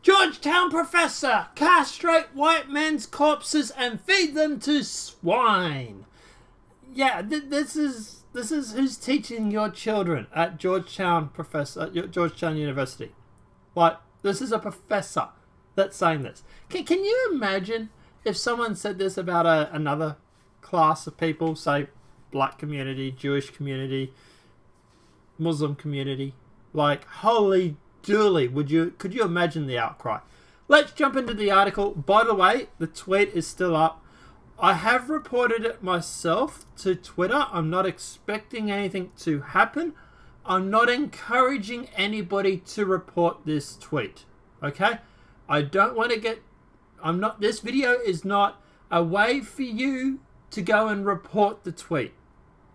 Georgetown professor, castrate white men's corpses and feed them to swine. Yeah, this is who's teaching your children at Georgetown University. Like, this is a professor that's saying this. Can you imagine if someone said this about another class of people, say black community, Jewish community, Muslim community? Like, holy dooly, could you imagine the outcry? Let's jump into the article. By the way, the tweet is still up. I have reported it myself to Twitter. I'm not expecting anything to happen. I'm not encouraging anybody to report this tweet. Okay? I don't want to get... This video is not a way for you to go and report the tweet.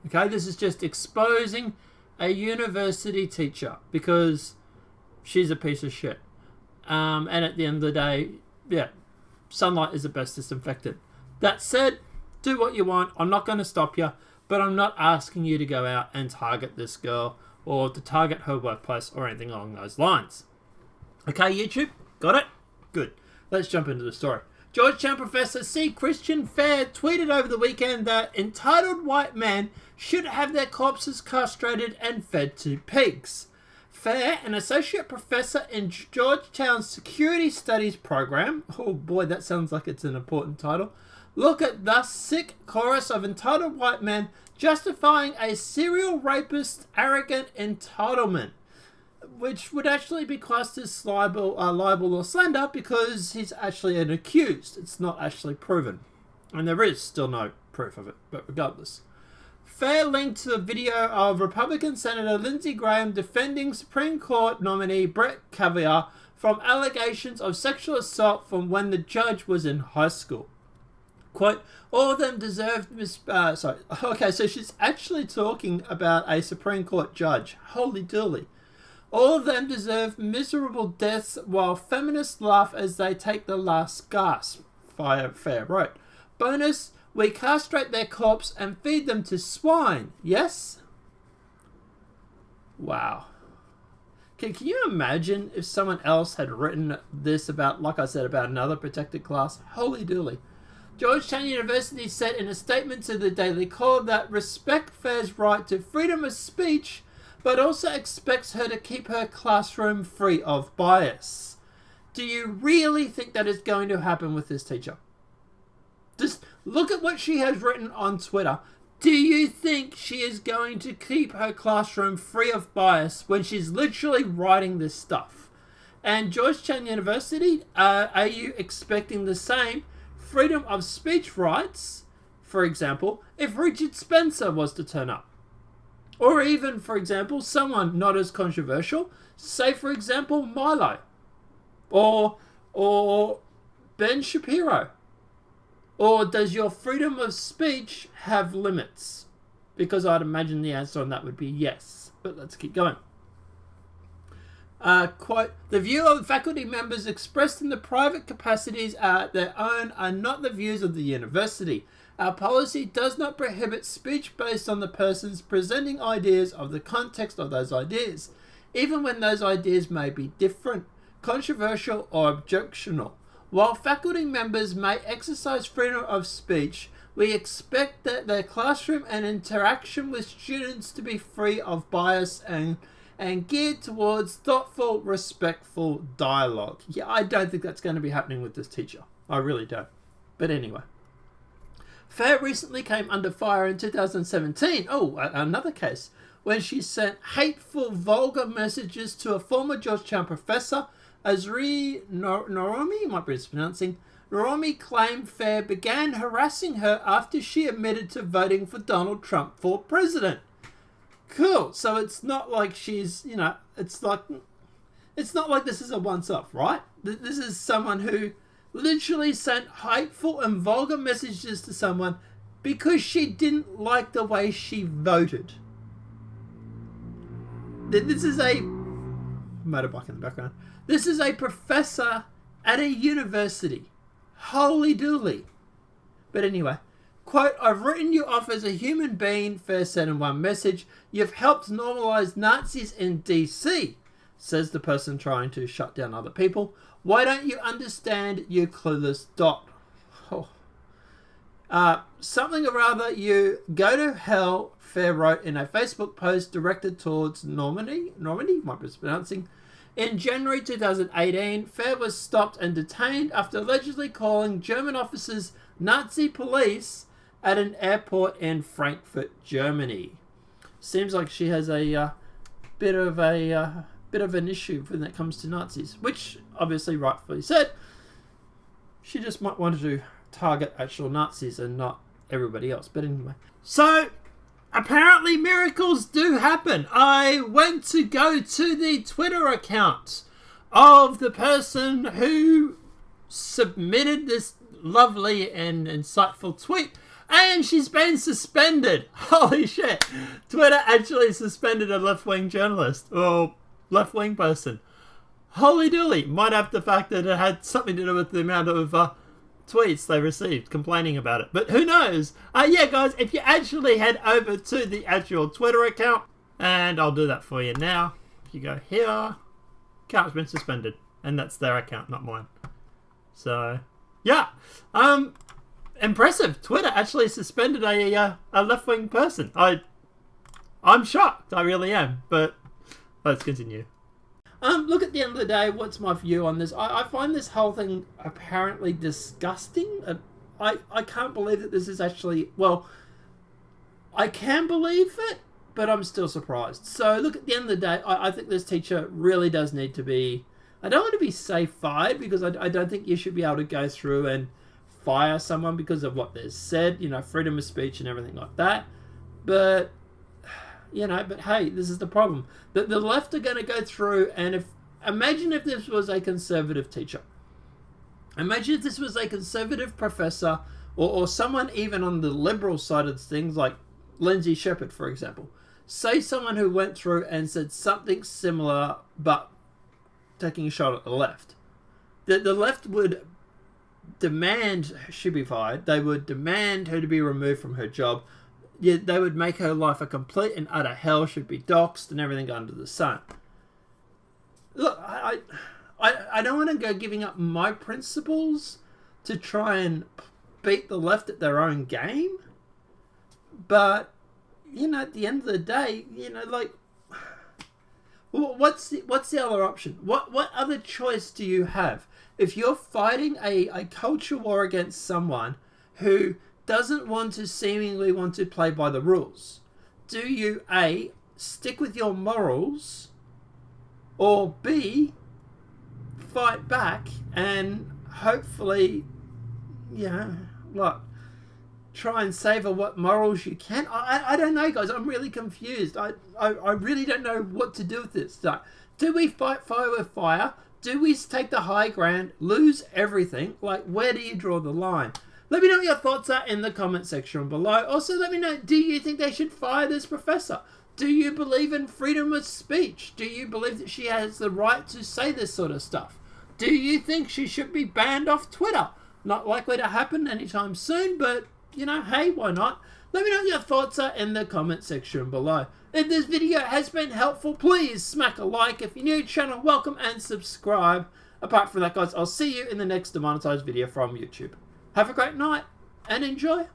Okay? This is just exposing a university teacher because she's a piece of shit. And at the end of the day, yeah, sunlight is the best disinfectant. That said, do what you want. I'm not going to stop you, but I'm not asking you to go out and target this girl or to target her workplace or anything along those lines. Okay, YouTube? Got it? Good. Let's jump into the story. Georgetown professor C. Christian Fair tweeted over the weekend that entitled white men should have their corpses castrated and fed to pigs. Fair, an associate professor in Georgetown's Security Studies program, oh boy, that sounds like it's an important title, look at the sick chorus of entitled white men justifying a serial rapist's arrogant entitlement, which would actually be classed as libel or slander because he's actually an accused. It's not actually proven. And there is still no proof of it, but regardless. Fair linked to a video of Republican Senator Lindsey Graham defending Supreme Court nominee Brett Kavanaugh from allegations of sexual assault from when the judge was in high school. Quote, all of them deserved so she's actually talking about a Supreme Court judge. Holy dooly. All of them deserve miserable deaths while feminists laugh as they take the last gasp. Fair wrote. Bonus, we castrate their corpse and feed them to swine, yes? Wow. Can you imagine if someone else had written this about, like I said, about another protected class? Holy dooly. Georgetown University said in a statement to the Daily Call that respect Fair's right to freedom of speech, but also expects her to keep her classroom free of bias. Do you really think that is going to happen with this teacher? Just look at what she has written on Twitter. Do you think she is going to keep her classroom free of bias when she's literally writing this stuff? And Georgetown University, are you expecting the same freedom of speech rights, for example, if Richard Spencer was to turn up? Or even, for example, someone not as controversial, say, for example, Milo. Or Ben Shapiro. Or does your freedom of speech have limits? Because I'd imagine the answer on that would be yes. But let's keep going. Quote, the view of faculty members expressed in the private capacities their own are not the views of the university. Our policy does not prohibit speech based on the persons presenting ideas of the context of those ideas, even when those ideas may be different, controversial, or objectionable. While faculty members may exercise freedom of speech, we expect that their classroom and interaction with students to be free of bias and geared towards thoughtful, respectful dialogue. Yeah, I don't think that's going to be happening with this teacher. I really don't. But anyway. Fair recently came under fire in 2017. Oh, another case. When she sent hateful, vulgar messages to a former Georgetown professor, Azri Noromi, might be mispronouncing. Noromi claimed Fair began harassing her after she admitted to voting for Donald Trump for president. Cool. So it's not like she's, it's not like this is a once-off, right? This is someone who literally sent hateful and vulgar messages to someone because she didn't like the way she voted. This is a motorbike in the background. This is a professor at a university. Holy dooly. But anyway, quote, I've written you off as a human being, Fair said in one message. You've helped normalize Nazis in DC. says the person trying to shut down other people. Why don't you understand, you clueless dot? Oh. Something or other, you go to hell, Fair wrote in a Facebook post directed towards Normandy, might be mispronouncing. In January 2018, Fair was stopped and detained after allegedly calling German officers Nazi police at an airport in Frankfurt, Germany. Seems like she has a bit of an issue when it comes to Nazis, which obviously rightfully said. She just might want to target actual Nazis and not everybody else. But anyway, so apparently miracles do happen. I went to go to the Twitter account of the person who submitted this lovely and insightful tweet, and she's been suspended. Holy shit. Twitter actually suspended a left-wing journalist or left-wing person. Holy dooly. Might have the fact that it had something to do with the amount of tweets they received complaining about it. But who knows? Yeah, guys, if you actually head over to the actual Twitter account, and I'll do that for you now. If you go here, account's been suspended. And that's their account, not mine. So, yeah. Impressive. Twitter actually suspended a left-wing person. I'm shocked. I really am. But let's continue. Look, at the end of the day, what's my view on this? I find this whole thing apparently disgusting. I can't believe that this is actually... Well, I can believe it, but I'm still surprised. So, look, at the end of the day, I think this teacher really does need to be... I don't want to be say fired, because I don't think you should be able to go through and fire someone because of what they've said. You know, freedom of speech and everything like that. But... You know, but hey, this is the problem. The left are going to go through, and imagine if this was a conservative teacher. Imagine if this was a conservative professor, or someone even on the liberal side of things, like Lindsay Shepherd, for example. Say someone who went through and said something similar, but taking a shot at the left. The left would demand she be fired. They would demand her to be removed from her job. Yeah, they would make her life a complete and utter hell. She'd be doxxed and everything under the sun. Look, I don't want to go giving up my principles to try and beat the left at their own game. But, you know, at the end of the day, you know, like, what's the other option? What other choice do you have? If you're fighting a culture war against someone who doesn't seemingly want to play by the rules, do you A, stick with your morals, or B, fight back and hopefully, you know, like, try and savor what morals you can? I don't know, guys. I'm really confused. I really don't know what to do with this. So, do we fight fire with fire? Do we take the high ground, lose everything? Like, where do you draw the line? Let me know what your thoughts are in the comment section below. Also, let me know, do you think they should fire this professor? Do you believe in freedom of speech? Do you believe that she has the right to say this sort of stuff? Do you think she should be banned off Twitter? Not likely to happen anytime soon, but, you know, hey, why not? Let me know what your thoughts are in the comment section below. If this video has been helpful, please smack a like. If you're new to the channel, welcome and subscribe. Apart from that, guys, I'll see you in the next demonetized video from YouTube. Have a great night and enjoy.